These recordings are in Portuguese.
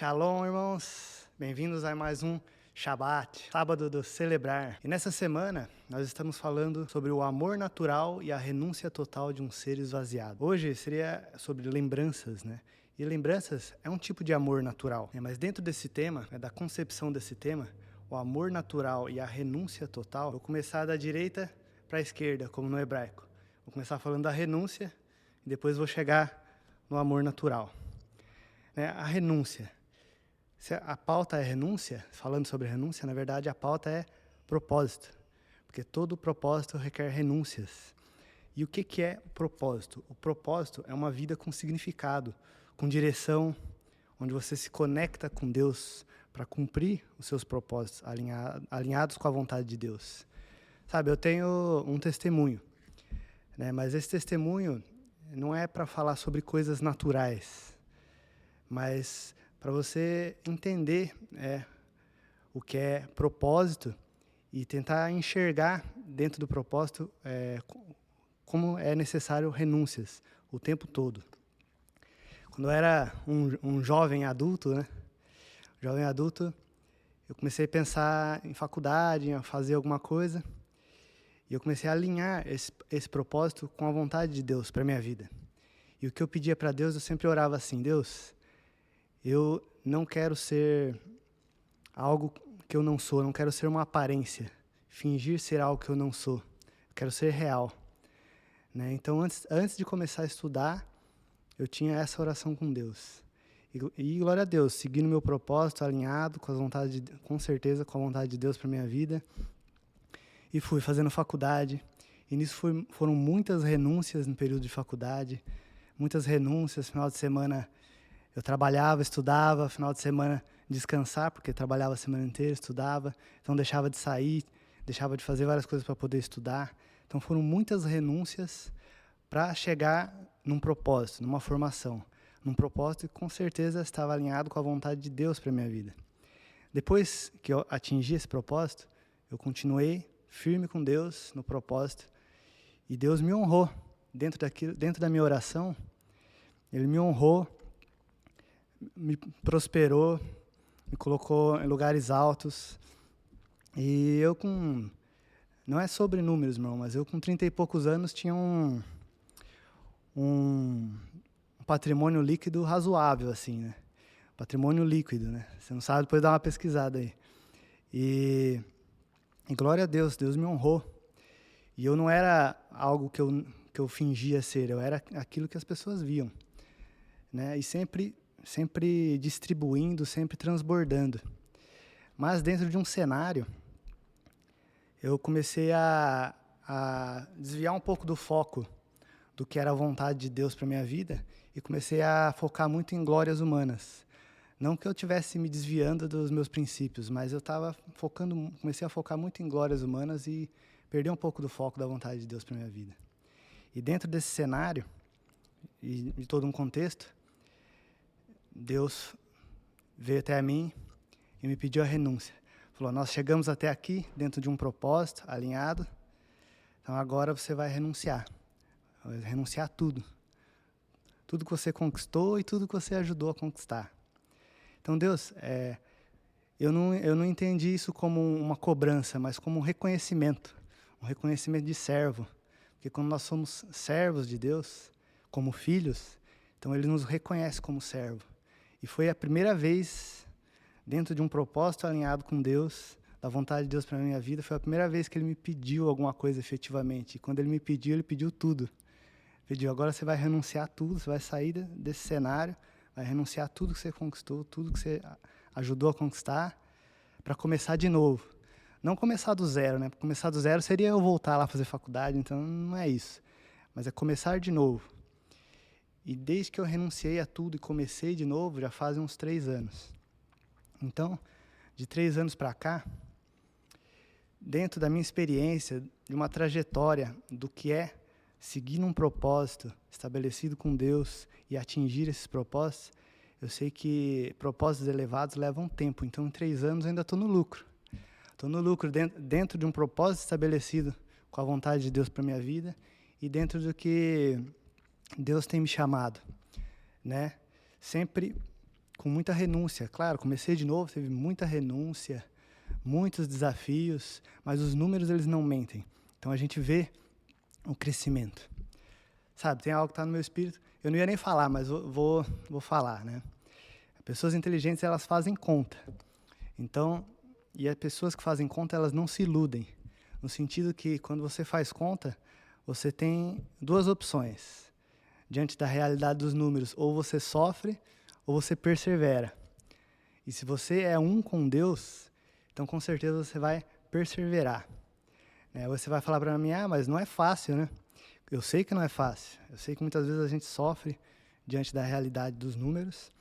Shalom, irmãos. Bem-vindos a mais um Shabat, sábado do celebrar. E nessa semana, nós estamos falando sobre o amor natural e a renúncia total de um ser esvaziado. Hoje seria sobre lembranças, né? E lembranças é um tipo de amor natural, né? Mas dentro desse tema, da concepção desse tema, o amor natural e a renúncia total, vou começar da direita para a esquerda, como no hebraico. Vou começar falando da renúncia e depois vou chegar no amor natural. A renúncia. Se a pauta é renúncia, falando sobre renúncia, na verdade a pauta é propósito, porque todo propósito requer renúncias. E o que é propósito? O propósito é uma vida com significado, com direção, onde você se conecta com Deus para cumprir os seus propósitos, alinhados com a vontade de Deus. Sabe, eu tenho um testemunho, né? Mas esse testemunho não é para falar sobre coisas naturais, mas para você entender o que é propósito e tentar enxergar dentro do propósito como é necessário renúncias o tempo todo. Quando eu era um jovem adulto, eu comecei a pensar em faculdade, em fazer alguma coisa, e eu comecei a alinhar esse propósito com a vontade de Deus para minha vida. E o que eu pedia para Deus, eu sempre orava assim: Deus, eu não quero ser algo que eu não sou, eu não quero ser uma aparência, fingir ser algo que eu não sou. Eu quero ser real, né? Então, antes de começar a estudar, eu tinha essa oração com Deus. E glória a Deus, seguindo o meu propósito, alinhado com certeza com a vontade de Deus para minha vida. E fui fazendo faculdade. E nisso foram muitas renúncias no período de faculdade, muitas renúncias. Final de semana eu trabalhava, estudava, final de semana descansar, porque trabalhava a semana inteira, estudava, então deixava de sair, deixava de fazer várias coisas para poder estudar. Então foram muitas renúncias para chegar num propósito, numa formação, num propósito que com certeza estava alinhado com a vontade de Deus para a minha vida. Depois que eu atingi esse propósito, eu continuei firme com Deus no propósito, e Deus me honrou dentro da minha oração. Ele me honrou, me prosperou, me colocou em lugares altos. E eu não é sobre números, irmão, mas eu com 30 e poucos anos tinha um patrimônio líquido razoável, assim, né? Patrimônio líquido, né? Você não sabe, depois dá uma pesquisada aí. E glória a Deus, Deus me honrou. E eu não era algo que eu fingia ser, eu era aquilo que as pessoas viam, né? E sempre distribuindo, sempre transbordando. Mas dentro de um cenário, eu comecei a desviar um pouco do foco do que era a vontade de Deus para minha vida e comecei a focar muito em glórias humanas. Não que eu estivesse me desviando dos meus princípios, mas eu comecei a focar muito em glórias humanas e perdi um pouco do foco da vontade de Deus para minha vida. E dentro desse cenário e de todo um contexto, Deus veio até mim e me pediu a renúncia. Falou: nós chegamos até aqui dentro de um propósito alinhado, então agora você vai renunciar. Vai renunciar a tudo. Tudo que você conquistou e tudo que você ajudou a conquistar. Então, Deus, eu não entendi isso como uma cobrança, mas como um reconhecimento de servo. Porque quando nós somos servos de Deus, como filhos, então Ele nos reconhece como servo. E foi a primeira vez, dentro de um propósito alinhado com Deus, da vontade de Deus para a minha vida, foi a primeira vez que Ele me pediu alguma coisa efetivamente. E quando Ele pediu tudo. Pediu: agora você vai renunciar a tudo, você vai sair desse cenário, vai renunciar a tudo que você conquistou, tudo que você ajudou a conquistar, para começar de novo. Não começar do zero, né? Começar do zero seria eu voltar lá fazer faculdade, então não é isso. Mas é começar de novo. E desde que eu renunciei a tudo e comecei de novo, já fazem uns 3 anos. Então, de 3 anos para cá, dentro da minha experiência, de uma trajetória do que é seguir num propósito estabelecido com Deus e atingir esses propósitos, eu sei que propósitos elevados levam tempo. Então, em 3 anos, eu ainda estou no lucro. Estou no lucro dentro de um propósito estabelecido com a vontade de Deus para a minha vida e dentro do que Deus tem me chamado, né? Sempre com muita renúncia. Claro, comecei de novo, teve muita renúncia, muitos desafios, mas os números eles não mentem. Então a gente vê o crescimento. Sabe, tem algo que está no meu espírito. Eu não ia nem falar, mas vou falar, né? Pessoas inteligentes, elas fazem conta. Então, e as pessoas que fazem conta, elas não se iludem. No sentido que, quando você faz conta, você tem duas opções. Diante da realidade dos números, ou você sofre, ou você persevera. E se você é um com Deus, então com certeza você vai perseverar. Você vai falar para mim, mas não é fácil, né? Eu sei que não é fácil. Eu sei que muitas vezes a gente sofre diante da realidade dos números.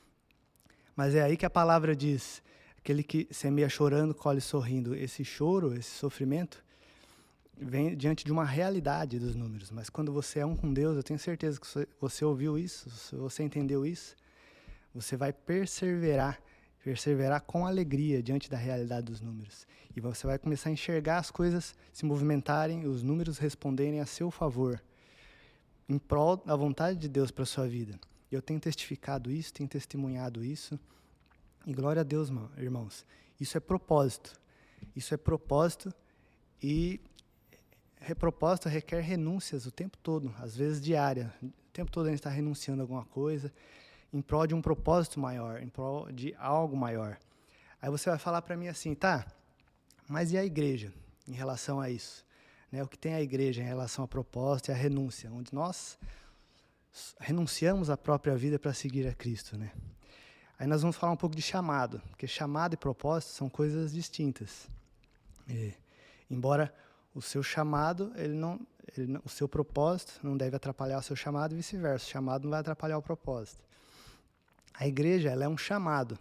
Mas é aí que a palavra diz, aquele que semeia chorando, colhe sorrindo. Esse choro, esse sofrimento, vem diante de uma realidade dos números. Mas quando você é um com Deus, eu tenho certeza que você ouviu isso, se você entendeu isso, você vai perseverar com alegria diante da realidade dos números. E você vai começar a enxergar as coisas se movimentarem, os números responderem a seu favor, em prol da vontade de Deus para a sua vida. Eu tenho testificado isso, tenho testemunhado isso. E glória a Deus, irmãos. Isso é propósito. Isso é propósito e propósito requer renúncias o tempo todo, às vezes diária. O tempo todo a gente está renunciando a alguma coisa em prol de um propósito maior, em prol de algo maior. Aí você vai falar para mim assim, tá, mas e a igreja em relação a isso? O que tem a igreja em relação a propósito e a renúncia, onde nós renunciamos à própria vida para seguir a Cristo, né? Aí nós vamos falar um pouco de chamado, porque chamado e propósito são coisas distintas. Embora o seu chamado, o seu propósito não deve atrapalhar o seu chamado e vice-versa. O chamado não vai atrapalhar o propósito. A igreja, ela é um chamado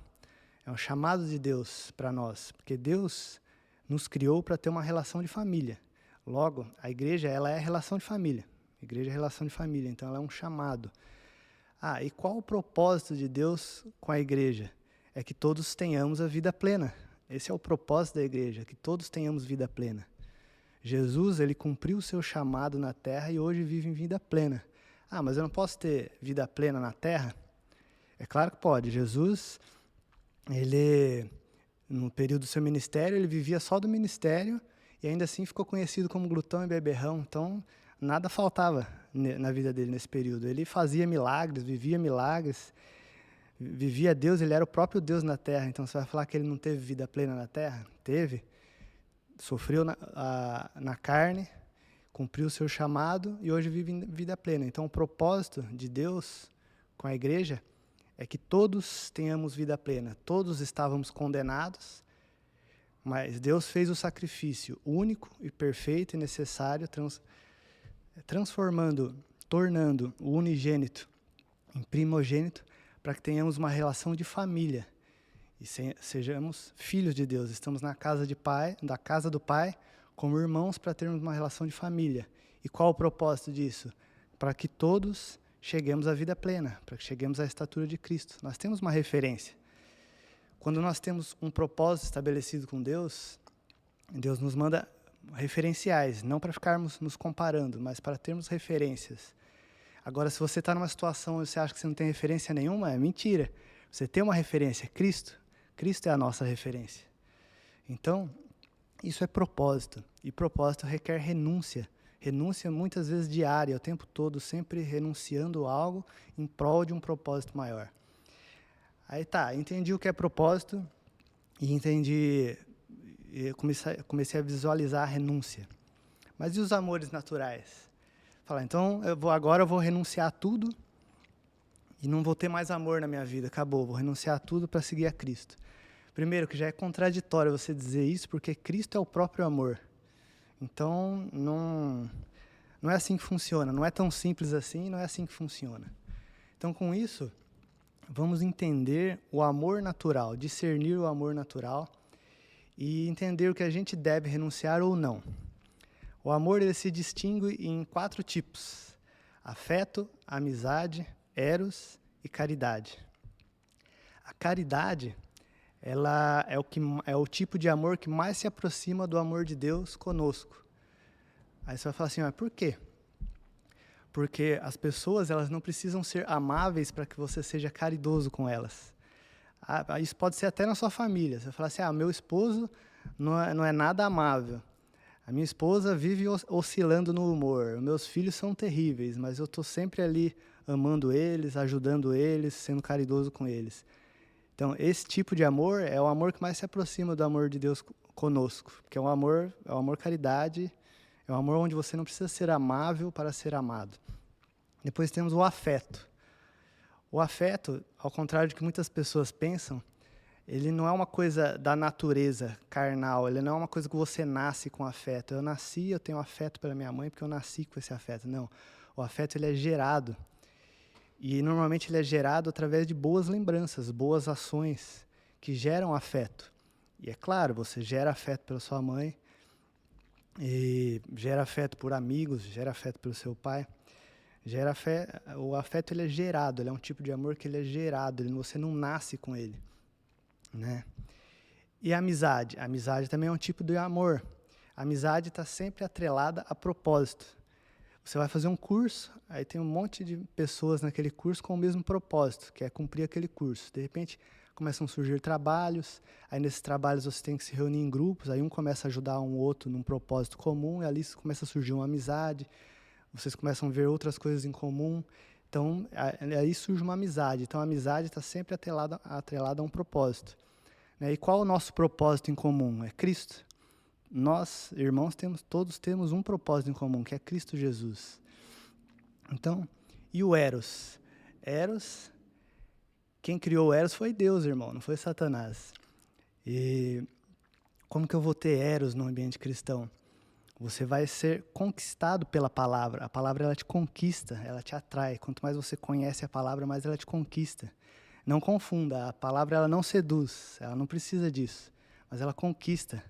de Deus para nós, porque Deus nos criou para ter uma relação de família. Logo, a igreja, ela é relação de família. A igreja é relação de família, então ela é um chamado. E qual o propósito de Deus com a igreja? É que todos tenhamos a vida plena. Esse é o propósito da igreja, que todos tenhamos vida plena. Jesus, ele cumpriu o seu chamado na terra e hoje vive em vida plena. Mas eu não posso ter vida plena na terra? É claro que pode. Jesus, ele, no período do seu ministério, ele vivia só do ministério e ainda assim ficou conhecido como glutão e beberrão. Então, nada faltava na vida dele nesse período. Ele fazia milagres, vivia Deus, ele era o próprio Deus na terra. Então, você vai falar que ele não teve vida plena na terra? Teve. Sofreu na carne, cumpriu o seu chamado e hoje vive em vida plena. Então, o propósito de Deus com a igreja é que todos tenhamos vida plena. Todos estávamos condenados, mas Deus fez o sacrifício único e perfeito e necessário, tornando o unigênito em primogênito, para que tenhamos uma relação de família e sejamos filhos de Deus. Estamos na casa do Pai, como irmãos, para termos uma relação de família. E qual o propósito disso? Para que todos cheguemos à vida plena, para que cheguemos à estatura de Cristo. Nós temos uma referência. Quando nós temos um propósito estabelecido com Deus, Deus nos manda referenciais, não para ficarmos nos comparando, mas para termos referências. Agora, se você está numa situação onde você acha que você não tem referência nenhuma, é mentira. Você tem uma referência, Cristo. Cristo é a nossa referência. Então, isso é propósito. E propósito requer renúncia. Renúncia muitas vezes diária, o tempo todo, sempre renunciando a algo em prol de um propósito maior. Aí entendi o que é propósito e comecei a visualizar a renúncia. Mas e os amores naturais? Então agora eu vou renunciar a tudo e não vou ter mais amor na minha vida, acabou, vou renunciar a tudo para seguir a Cristo. Primeiro, que já é contraditório você dizer isso, porque Cristo é o próprio amor. Então, não é assim que funciona, não é tão simples assim, não é assim que funciona. Então, com isso, vamos entender o amor natural, discernir o amor natural e entender o que a gente deve renunciar ou não. O amor ele se distingue em 4 tipos: afeto, amizade, eros e caridade. A caridade ela é o tipo de amor que mais se aproxima do amor de Deus conosco. Aí você vai falar assim, mas por quê? Porque as pessoas elas não precisam ser amáveis para que você seja caridoso com elas. Isso pode ser até na sua família. Você fala assim, meu esposo não é nada amável. A minha esposa vive oscilando no humor. Meus filhos são terríveis, mas eu estou sempre ali amando eles, ajudando eles, sendo caridoso com eles. Então, esse tipo de amor é o amor que mais se aproxima do amor de Deus conosco, porque é um amor caridade, é um amor onde você não precisa ser amável para ser amado. Depois temos o afeto. O afeto, ao contrário do que muitas pessoas pensam, ele não é uma coisa da natureza carnal, ele não é uma coisa que você nasce com afeto. Eu tenho afeto pela minha mãe porque eu nasci com esse afeto. Não, o afeto ele é gerado. E normalmente ele é gerado através de boas lembranças, boas ações que geram afeto. E é claro, você gera afeto pela sua mãe, e gera afeto por amigos, gera afeto pelo seu pai. O afeto ele é gerado, ele é um tipo de amor que ele é gerado, você não nasce com ele, né? E a amizade também é um tipo de amor. A amizade está sempre atrelada a propósito. Você vai fazer um curso, aí tem um monte de pessoas naquele curso com o mesmo propósito, que é cumprir aquele curso. De repente, começam a surgir trabalhos, aí nesses trabalhos você tem que se reunir em grupos, aí um começa a ajudar um outro num propósito comum, e ali começa a surgir uma amizade, vocês começam a ver outras coisas em comum, então aí surge uma amizade. Então a amizade está sempre atrelada a um propósito. Né? E qual é o nosso propósito em comum? É Cristo. Nós, irmãos, todos temos um propósito em comum, que é Cristo Jesus. Então, e o Eros? Quem criou o Eros foi Deus, irmão, não foi Satanás. E como que eu vou ter Eros no ambiente cristão? Você vai ser conquistado pela palavra. A palavra, ela te conquista, ela te atrai. Quanto mais você conhece a palavra, mais ela te conquista. Não confunda, a palavra ela não seduz, ela não precisa disso, mas ela conquista.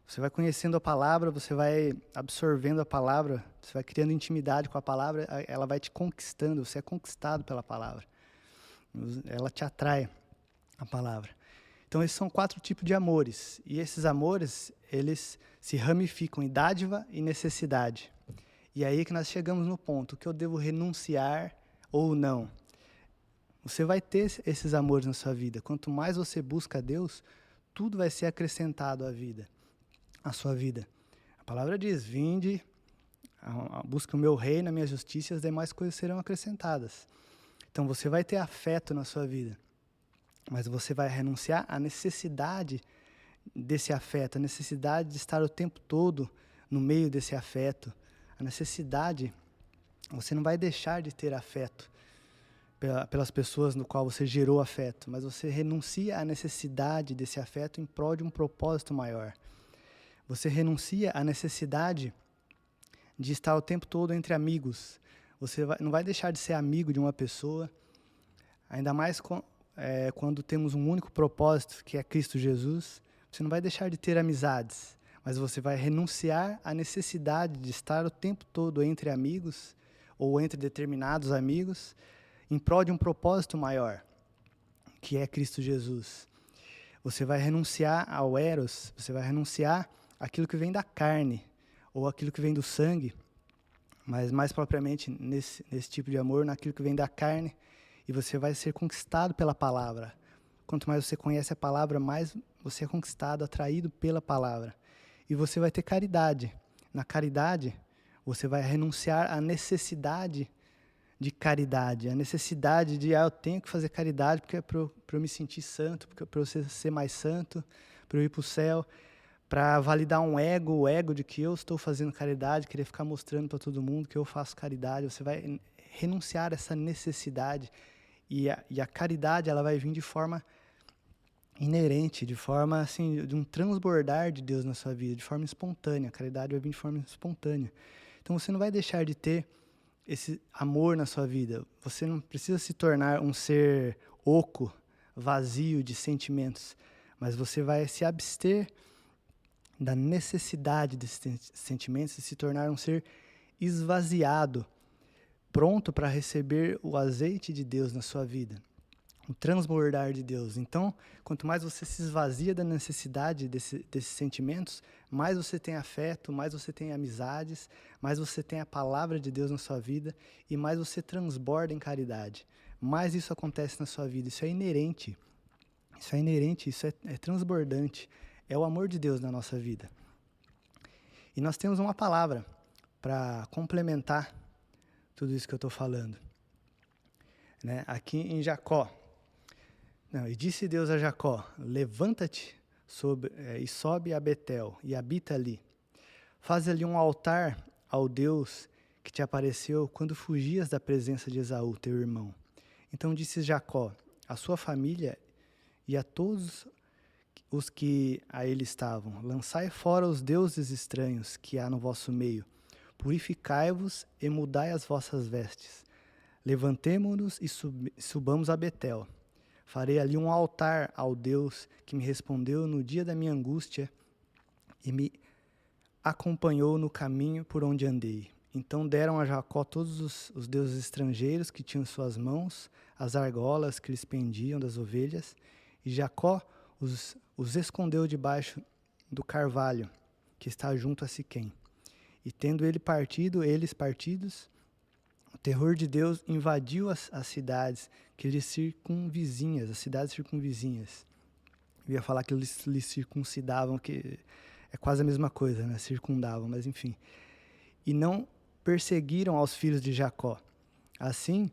Você vai conhecendo a palavra, você vai absorvendo a palavra, você vai criando intimidade com a palavra, ela vai te conquistando, você é conquistado pela palavra. Ela te atrai, a palavra. Então, esses são 4 tipos de amores. E esses amores, eles se ramificam em dádiva e necessidade. E aí que nós chegamos no ponto, que eu devo renunciar ou não. Você vai ter esses amores na sua vida. Quanto mais você busca a Deus, tudo vai ser acrescentado à sua vida. A palavra diz, vinde, busque o meu reino, a minha justiça, e as demais coisas serão acrescentadas. Então você vai ter afeto na sua vida, mas você vai renunciar à necessidade desse afeto, a necessidade de estar o tempo todo no meio desse afeto, a necessidade, você não vai deixar de ter afeto pelas pessoas no qual você gerou afeto, mas você renuncia à necessidade desse afeto em prol de um propósito maior. Você renuncia à necessidade de estar o tempo todo entre amigos. Você não vai deixar de ser amigo de uma pessoa, ainda mais quando temos um único propósito, que é Cristo Jesus. Você não vai deixar de ter amizades, mas você vai renunciar à necessidade de estar o tempo todo entre amigos ou entre determinados amigos, em prol de um propósito maior, que é Cristo Jesus. Você vai renunciar ao eros, você vai renunciar àquilo que vem da carne, ou aquilo que vem do sangue, mas mais propriamente nesse tipo de amor, naquilo que vem da carne, e você vai ser conquistado pela palavra. Quanto mais você conhece a palavra, mais você é conquistado, atraído pela palavra. E você vai ter caridade. Na caridade, você vai renunciar à necessidade de caridade, a necessidade de, eu tenho que fazer caridade porque é para eu me sentir santo, para eu ser mais santo, para eu ir para o céu, para validar o ego de que eu estou fazendo caridade, querer ficar mostrando para todo mundo que eu faço caridade. Você vai renunciar a essa necessidade e a caridade ela vai vir de forma inerente, de forma assim, de um transbordar de Deus na sua vida, de forma espontânea. A caridade vai vir de forma espontânea. Então você não vai deixar de ter esse amor na sua vida. Você não precisa se tornar um ser oco, vazio de sentimentos, mas você vai se abster da necessidade desses sentimentos e se tornar um ser esvaziado, pronto para receber o azeite de Deus na sua vida, o transbordar de Deus. Então, quanto mais você se esvazia da necessidade desses sentimentos, mais você tem afeto, mais você tem amizades, mais você tem a palavra de Deus na sua vida e mais você transborda em caridade. Mais isso acontece na sua vida, isso é inerente Isso é inerente, isso é transbordante. É o amor de Deus na nossa vida. E nós temos uma palavra para complementar tudo isso que eu estou falando. Né? Aqui em Jacó. Não, e disse Deus a Jacó: levanta-te e sobe a Betel e habita ali. Faz ali um altar ao Deus que te apareceu quando fugias da presença de Esaú, teu irmão. Então disse Jacó à sua família e a todos os que a ele estavam: lançai fora os deuses estranhos que há no vosso meio. Purificai-vos e mudai as vossas vestes. Levantemo-nos e subamos a Betel. Farei ali um altar ao Deus que me respondeu no dia da minha angústia e me acompanhou no caminho por onde andei. Então deram a Jacó todos os deuses estrangeiros que tinham em suas mãos, as argolas que lhes pendiam das ovelhas, e Jacó os escondeu debaixo do carvalho que está junto a Siquém. E tendo eles partidos, o terror de Deus invadiu as cidades que lhe circunvizinhas, as cidades circunvizinhas. Eu ia falar que eles lhe circuncidavam, que é quase a mesma coisa, né? Circundavam, mas enfim. E não perseguiram aos filhos de Jacó. Assim,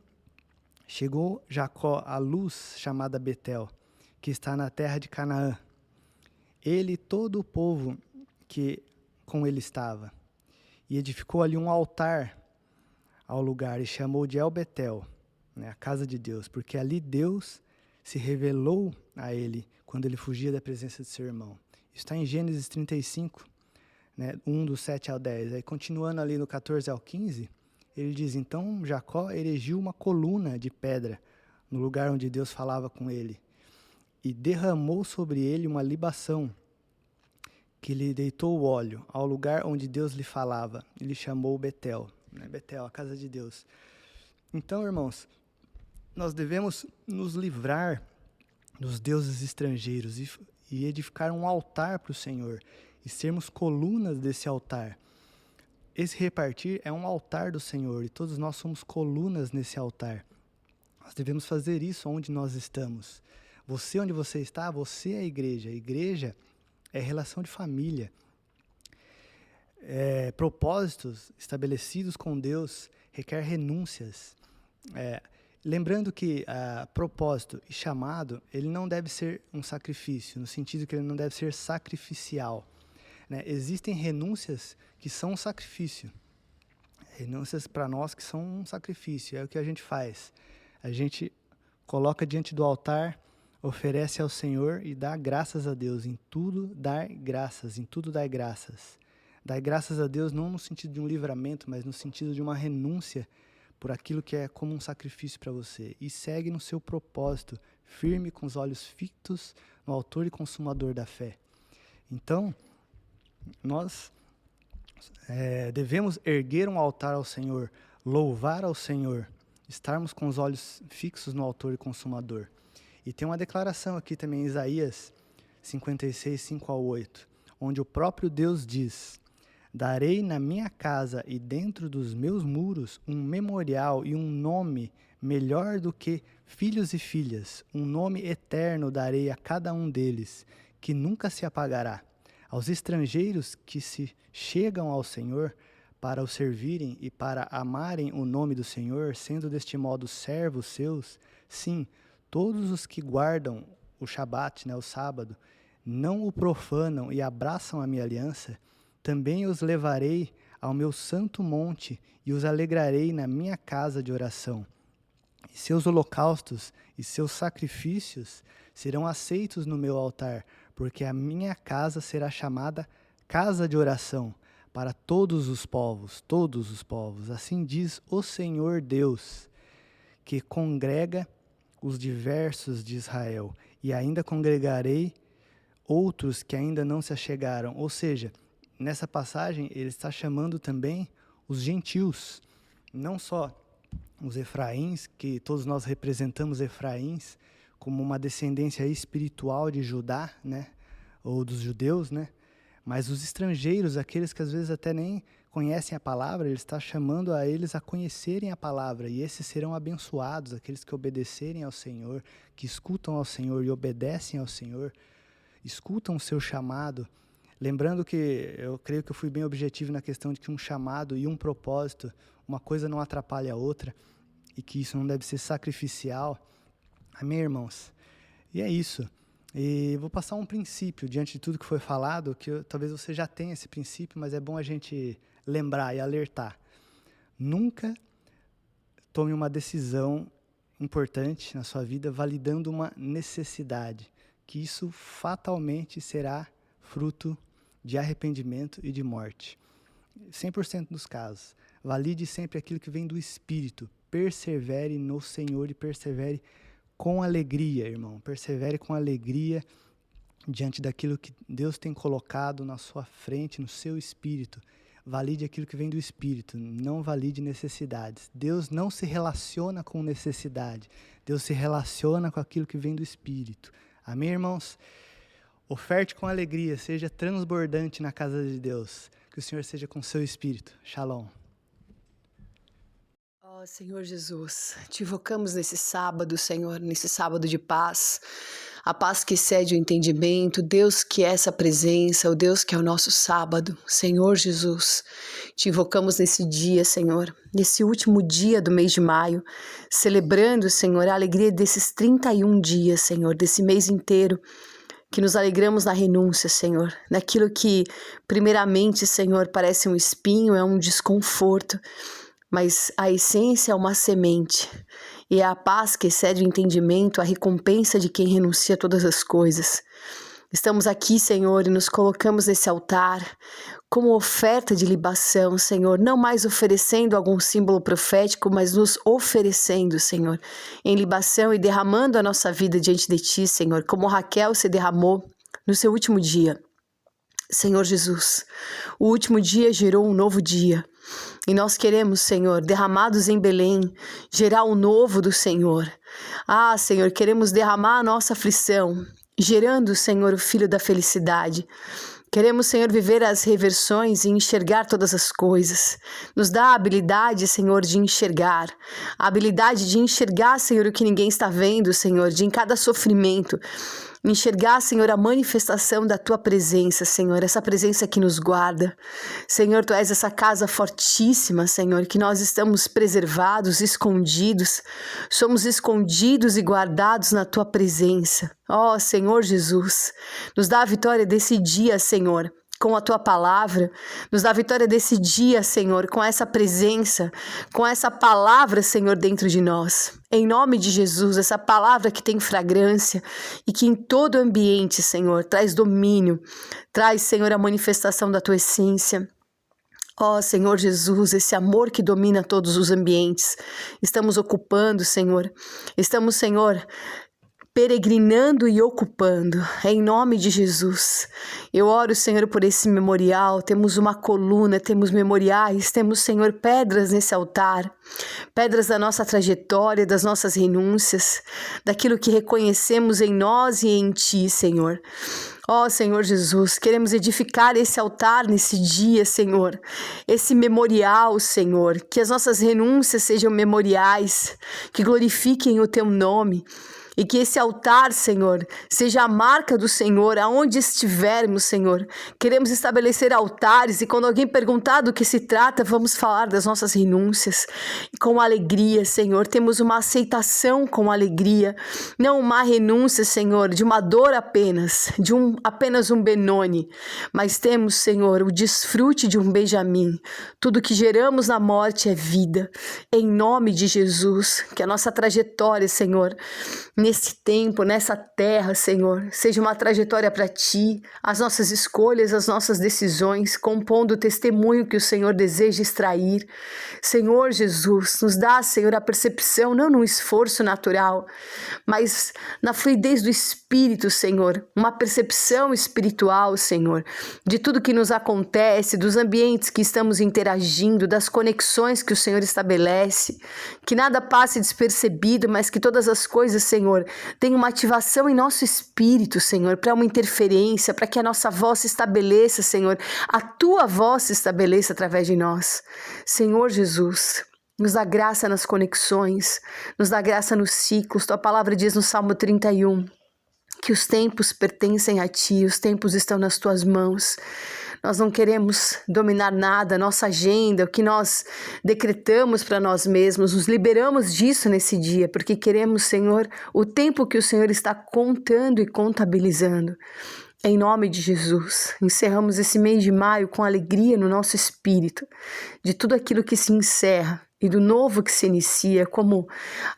chegou Jacó à luz chamada Betel, que está na terra de Canaã. Ele e todo o povo que com ele estava. E edificou ali um altar ao lugar e chamou de El Betel, né, a casa de Deus, porque ali Deus se revelou a ele quando ele fugia da presença de seu irmão. Isso está em Gênesis 35, né, 1 do 7 ao 10. Aí continuando ali no 14 ao 15, ele diz: então Jacó erigiu uma coluna de pedra no lugar onde Deus falava com ele e derramou sobre ele uma libação que lhe deitou o óleo ao lugar onde Deus lhe falava. Ele chamou Betel, né? Betel, a casa de Deus. Então, irmãos, nós devemos nos livrar dos deuses estrangeiros e edificar um altar para o Senhor e sermos colunas desse altar. Esse repartir é um altar do Senhor e todos nós somos colunas nesse altar. Nós devemos fazer isso onde nós estamos. Você, onde você está, você é a igreja. A igreja é relação de família. Propósitos estabelecidos com Deus requer renúncias. Lembrando que propósito e chamado, ele não deve ser um sacrifício, no sentido que ele não deve ser sacrificial. Né? Existem renúncias que são um sacrifício. Renúncias para nós que são um sacrifício. É o que a gente faz. A gente coloca diante do altar, oferece ao Senhor e dá graças a Deus. Em tudo dar graças, em tudo dar graças. Dar graças a Deus não no sentido de um livramento, mas no sentido de uma renúncia por aquilo que é como um sacrifício para você. E segue no seu propósito, firme com os olhos fitos no autor e consumador da fé. Então, nós devemos erguer um altar ao Senhor, louvar ao Senhor, estarmos com os olhos fixos no autor e consumador. E tem uma declaração aqui também em Isaías 56, 5 ao 8, onde o próprio Deus diz: darei na minha casa e dentro dos meus muros um memorial e um nome melhor do que filhos e filhas. Um nome eterno darei a cada um deles, que nunca se apagará. Aos estrangeiros que se chegam ao Senhor para o servirem e para amarem o nome do Senhor, sendo deste modo servos seus, sim, todos os que guardam o Shabat, né, o sábado, não o profanam e abraçam a minha aliança, também os levarei ao meu santo monte e os alegrarei na minha casa de oração. E seus holocaustos e seus sacrifícios serão aceitos no meu altar, porque a minha casa será chamada casa de oração para todos os povos, todos os povos. Assim diz o Senhor Deus, que congrega os diversos de Israel, e ainda congregarei outros que ainda não se achegaram. Ou seja, nessa passagem ele está chamando também os gentios, não só os Efraíns, que todos nós representamos Efraíns como uma descendência espiritual de Judá, né, ou dos judeus, né, mas os estrangeiros, aqueles que às vezes até nem conhecem a palavra, ele está chamando a eles a conhecerem a palavra, e esses serão abençoados, aqueles que obedecerem ao Senhor, que escutam ao Senhor e obedecem ao Senhor, escutam o seu chamado. Lembrando que eu creio que eu fui bem objetivo na questão de que um chamado e um propósito, uma coisa não atrapalha a outra, e que isso não deve ser sacrificial. Amém, irmãos? E é isso. E vou passar um princípio diante de tudo que foi falado, que talvez você já tenha esse princípio, mas é bom a gente lembrar e alertar. Nunca tome uma decisão importante na sua vida validando uma necessidade, que isso fatalmente será fruto de arrependimento e de morte. 100% dos casos. Valide sempre aquilo que vem do Espírito. Persevere no Senhor e persevere com alegria, irmão. Persevere com alegria diante daquilo que Deus tem colocado na sua frente, no seu espírito. Valide aquilo que vem do Espírito, não valide necessidades. Deus não se relaciona com necessidade. Deus se relaciona com aquilo que vem do Espírito. Amém, irmãos? Oferte com alegria, seja transbordante na casa de Deus. Que o Senhor seja com seu espírito. Shalom. Ó Senhor Jesus, te invocamos nesse sábado, Senhor, nesse sábado de paz, a paz que excede o entendimento, Deus que é essa presença, o Deus que é o nosso sábado, Senhor Jesus, te invocamos nesse dia, Senhor, nesse último dia do mês de maio, celebrando, Senhor, a alegria desses 31 dias, Senhor, desse mês inteiro, que nos alegramos na renúncia, Senhor, naquilo que, primeiramente, Senhor, parece um espinho, é um desconforto, mas a essência é uma semente, e é a paz que excede o entendimento, a recompensa de quem renuncia a todas as coisas. Estamos aqui, Senhor, e nos colocamos nesse altar como oferta de libação, Senhor, não mais oferecendo algum símbolo profético, mas nos oferecendo, Senhor, em libação e derramando a nossa vida diante de Ti, Senhor, como Raquel se derramou no seu último dia. Senhor Jesus, o último dia gerou um novo dia. E nós queremos, Senhor, derramados em Belém, gerar o novo do Senhor. Ah, Senhor, queremos derramar a nossa aflição, gerando, Senhor, o Filho da felicidade. Queremos, Senhor, viver as reversões e enxergar todas as coisas. Nos dá a habilidade, Senhor, de enxergar. A habilidade de enxergar, Senhor, o que ninguém está vendo, Senhor, de em cada sofrimento. Enxergar, Senhor, a manifestação da Tua presença, Senhor, essa presença que nos guarda. Senhor, Tu és essa casa fortíssima, Senhor, que nós estamos preservados, escondidos. Somos escondidos e guardados na Tua presença. Ó, Senhor Jesus, nos dá a vitória desse dia, Senhor, com a Tua palavra, nos dá a vitória desse dia, Senhor, com essa presença, com essa palavra, Senhor, dentro de nós. Em nome de Jesus, essa palavra que tem fragrância e que em todo ambiente, Senhor, traz domínio, traz, Senhor, a manifestação da Tua essência. Ó Senhor Jesus, esse amor que domina todos os ambientes, estamos ocupando, Senhor, estamos, Senhor, peregrinando e ocupando, em nome de Jesus. Eu oro, Senhor, por esse memorial, temos uma coluna, temos memoriais, temos, Senhor, pedras nesse altar, pedras da nossa trajetória, das nossas renúncias, daquilo que reconhecemos em nós e em Ti, Senhor. Ó Senhor Jesus, queremos edificar esse altar nesse dia, Senhor, esse memorial, Senhor, que as nossas renúncias sejam memoriais, que glorifiquem o Teu nome, e que esse altar, Senhor, seja a marca do Senhor, aonde estivermos, Senhor. Queremos estabelecer altares e quando alguém perguntar do que se trata, vamos falar das nossas renúncias. E com alegria, Senhor, temos uma aceitação com alegria, não uma renúncia, Senhor, de uma dor apenas, de apenas um Benoni, mas temos, Senhor, o desfrute de um Benjamim. Tudo que geramos na morte é vida. Em nome de Jesus, que a nossa trajetória, Senhor, nesse tempo, nessa terra, Senhor, seja uma trajetória para Ti, as nossas escolhas, as nossas decisões, compondo o testemunho que o Senhor deseja extrair. Senhor Jesus, nos dá, Senhor, a percepção, não num esforço natural, mas na fluidez do Espírito, Senhor, uma percepção espiritual, Senhor, de tudo que nos acontece, dos ambientes que estamos interagindo, das conexões que o Senhor estabelece, que nada passe despercebido, mas que todas as coisas, Senhor, Senhor, tenha uma ativação em nosso espírito, Senhor, para uma interferência, para que a nossa voz se estabeleça, Senhor, a Tua voz se estabeleça através de nós. Senhor Jesus, nos dá graça nas conexões, nos dá graça nos ciclos. Tua palavra diz no Salmo 31 que os tempos pertencem a Ti, os tempos estão nas Tuas mãos. Nós não queremos dominar nada, nossa agenda, o que nós decretamos para nós mesmos, nos liberamos disso nesse dia, porque queremos, Senhor, o tempo que o Senhor está contando e contabilizando. Em nome de Jesus, encerramos esse mês de maio com alegria no nosso espírito, de tudo aquilo que se encerra e do novo que se inicia, como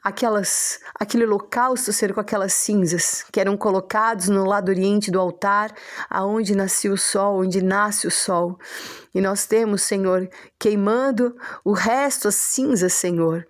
aquele holocausto ser com aquelas cinzas que eram colocados no lado oriente do altar, aonde nascia o sol, onde nasce o sol. E nós temos, Senhor, queimando o resto, as cinzas, Senhor,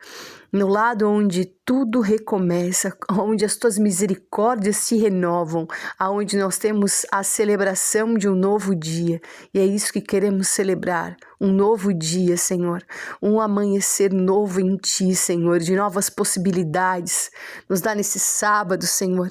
no lado onde tudo recomeça, onde as Tuas misericórdias se renovam, aonde nós temos a celebração de um novo dia. E é isso que queremos celebrar, um novo dia, Senhor, um amanhecer novo em Ti, Senhor, de novas possibilidades. Nos dá nesse sábado, Senhor,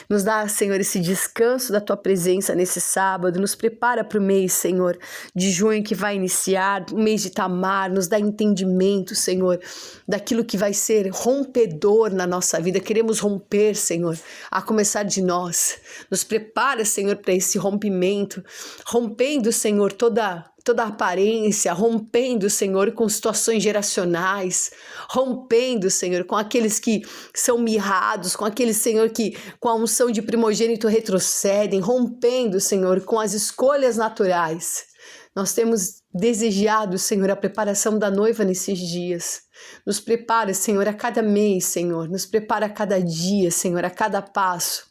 nos dá, Senhor, esse descanso da Tua presença nesse sábado, nos prepara para o mês, Senhor, de junho que vai iniciar, o mês de Tamar, nos dá entendimento, Senhor, daquilo que vai ser rompedor na nossa vida. Queremos romper, Senhor, a começar de nós. Nos prepara, Senhor, para esse rompimento, rompendo, Senhor, toda a aparência, rompendo, Senhor, com situações geracionais, rompendo, Senhor, com aqueles que são mirrados, com aqueles, Senhor, que com a unção de primogênito retrocedem, rompendo, Senhor, com as escolhas naturais. Nós temos desejado, Senhor, a preparação da noiva nesses dias. Nos prepara, Senhor, a cada mês, Senhor. Nos prepara a cada dia, Senhor, a cada passo.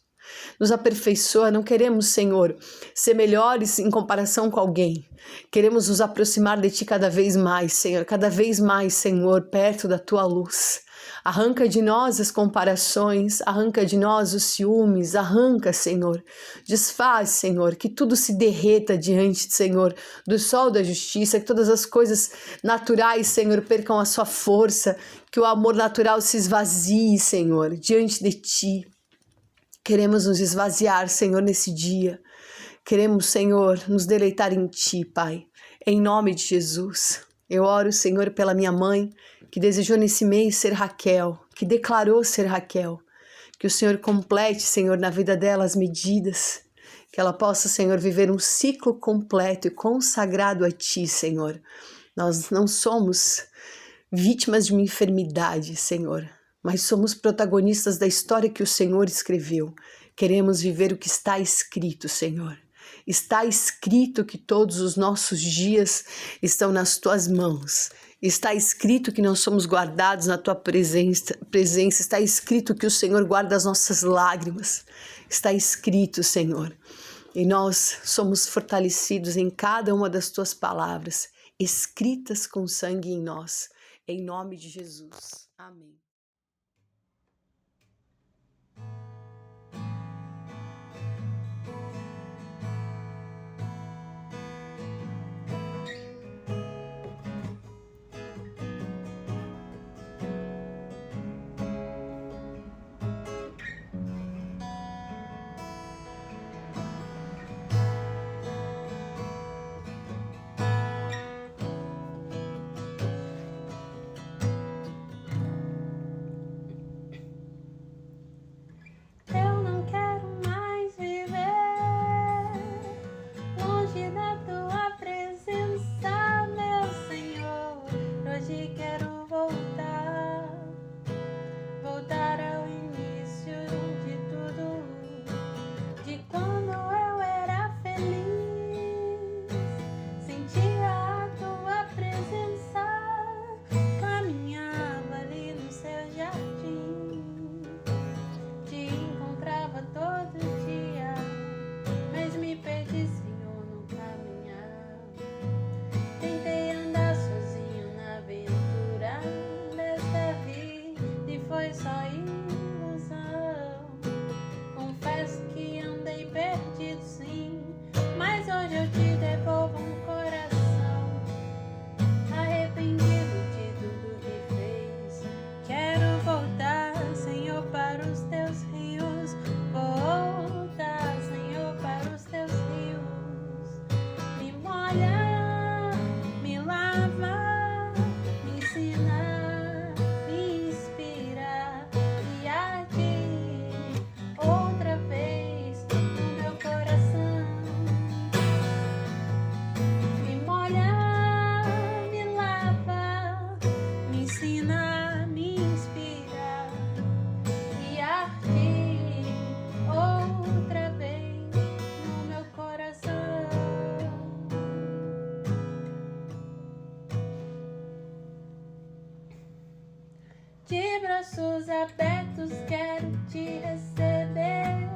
Nos aperfeiçoa. Não queremos, Senhor, ser melhores em comparação com alguém. Queremos nos aproximar de Ti cada vez mais, Senhor. Cada vez mais, Senhor, perto da Tua luz. Arranca de nós as comparações, arranca de nós os ciúmes, arranca, Senhor. Desfaz, Senhor, que tudo se derreta diante, Senhor, do sol da justiça, que todas as coisas naturais, Senhor, percam a sua força, que o amor natural se esvazie, Senhor, diante de Ti. Queremos nos esvaziar, Senhor, nesse dia. Queremos, Senhor, nos deleitar em Ti, Pai, em nome de Jesus. Eu oro, Senhor, pela minha mãe, que desejou nesse mês ser Raquel, que declarou ser Raquel. Que o Senhor complete, Senhor, na vida dela as medidas, que ela possa, Senhor, viver um ciclo completo e consagrado a Ti, Senhor. Nós não somos vítimas de uma enfermidade, Senhor, mas somos protagonistas da história que o Senhor escreveu. Queremos viver o que está escrito, Senhor. Está escrito que todos os nossos dias estão nas Tuas mãos. Está escrito que nós somos guardados na Tua presença. Está escrito que o Senhor guarda as nossas lágrimas. Está escrito, Senhor. E nós somos fortalecidos em cada uma das Tuas palavras, escritas com sangue em nós. Em nome de Jesus. Amém. ensina, me inspira e arde outra vez no meu coração. De braços abertos quero te receber.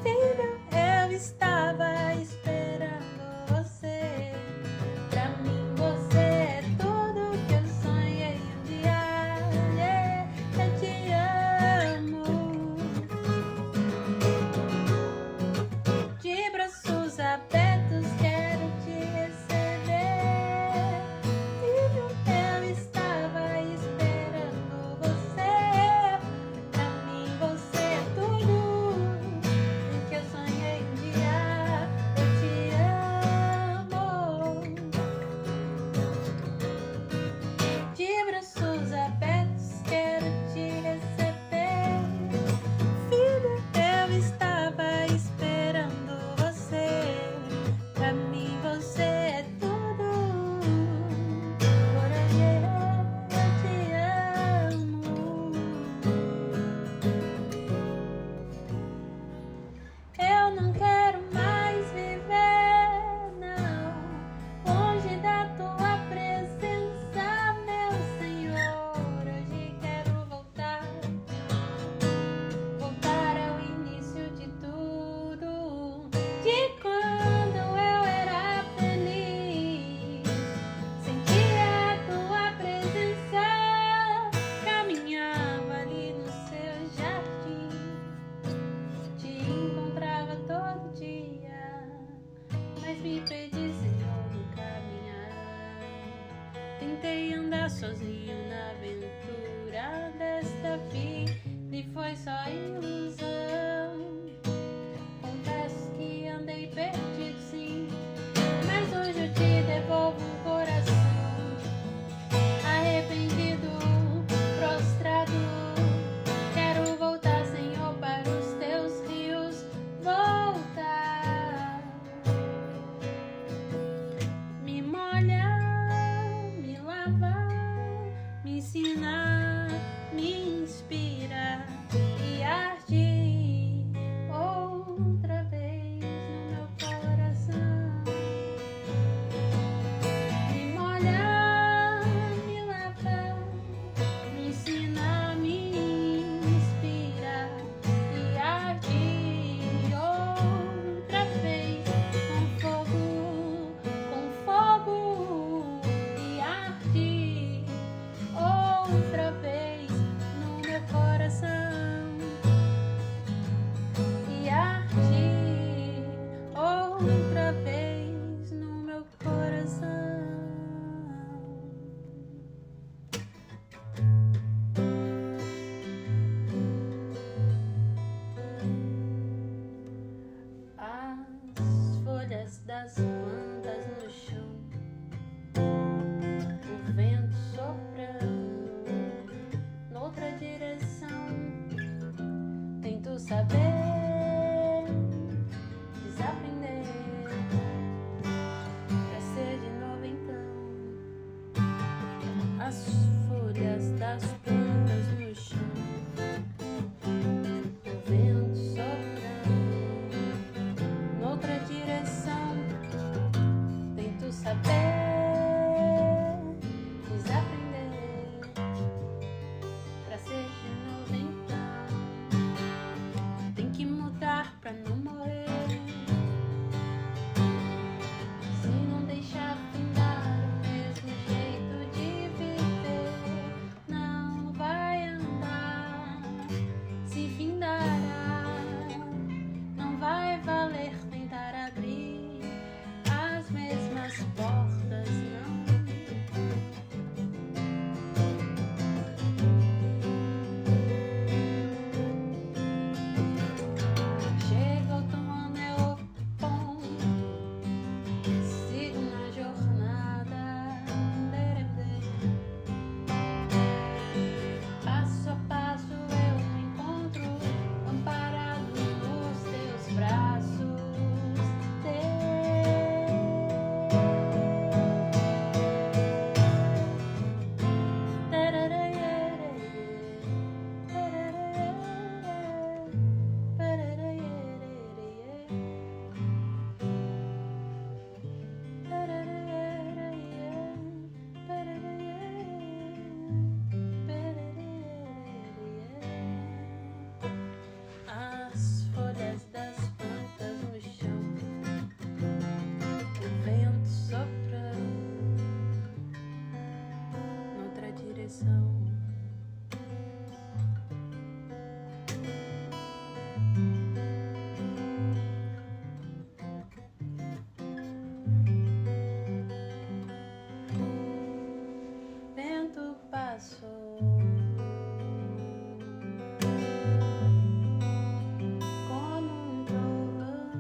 Filho, eu estava esperando você. Pra mim você é tudo que eu sonhei um dia. Yeah, eu te amo. De braços abertos quero te receber. Filho, eu estava esperando você. Pra mim você é tudo que eu sonhei um dia. Eu te amo. De braços abertos quero te receber. Filho, eu estava esperando você. Pra mim você é tudo. Por hoje eu te amo. Eu não quero mais viver, não, longe da tua presença, meu Senhor. Hoje quero voltar ao início de tudo, de quando eu era feliz. Sentia a tua presença, caminhava ali no seu jardim. Te encontrava todo dia, mas me perdi, Senhor, no caminhar. Tentei andar sozinho na aventura desta vida e foi só ilusão. Confesso que andei perdido, sim, mas hoje eu te devolvo o coração. Arrependido, prostrado, quero voltar, Senhor, para os teus rios, voltar. Me molha, me lava, me ensina, me inspira e arde outra vez no meu coração. Me molha, me lava, me ensina, me inspira e arde outra vez com fogo e arde outra vez no meu coração e arde outra vez no meu coração. As folhas das plantas no chão, o vento soprando noutra direção. Tento saber, desaprender, pra ser de novo então. As folhas das plantas no chão, o vento soprando noutra direção. Tento saber, desaprender, pra ser de novo então. Tem que mudar pra não morrer. Se não deixar findar o mesmo jeito de viver, não coração. Vento passou, como um trovão,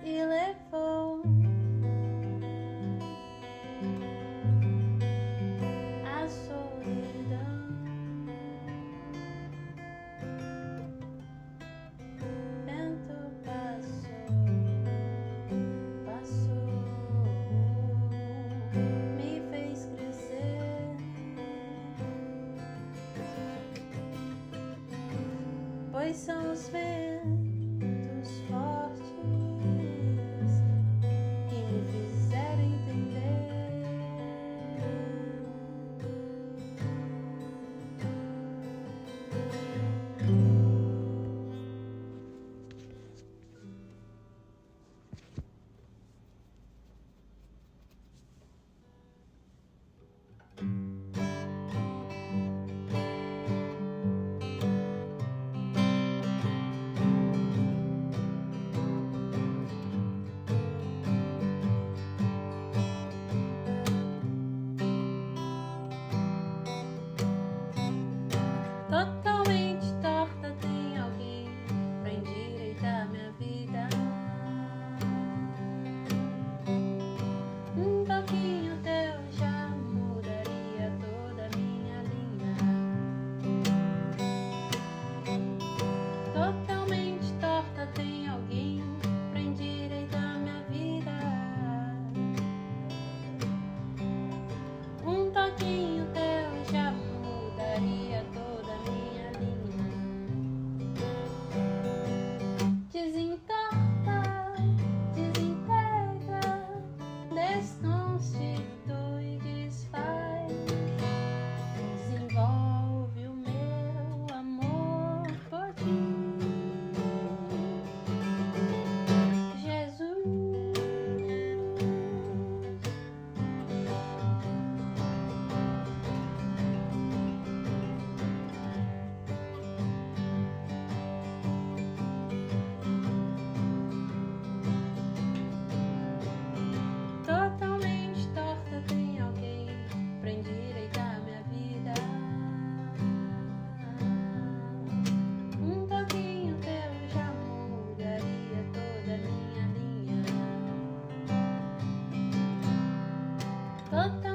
e levou a solidão. Vento passou, me fez crescer, pois são os ventos fortes que me fizeram entender totalmente torta. Tem alguém pra endireitar minha vida. Um toquinho teu já mudaria toda a minha linha. Totalmente torta. Tem alguém pra endireitar minha vida. Um toquinho teu já mudaria toda a minha linha. Desentorta, desintegra, desconstitui, desfaz, desenvolve o meu amor por ti, Jesus. Totalmente torta. Tem alguém pra endireitar minha vida. Um toquinho teu já mudaria toda a minha linha. Totalmente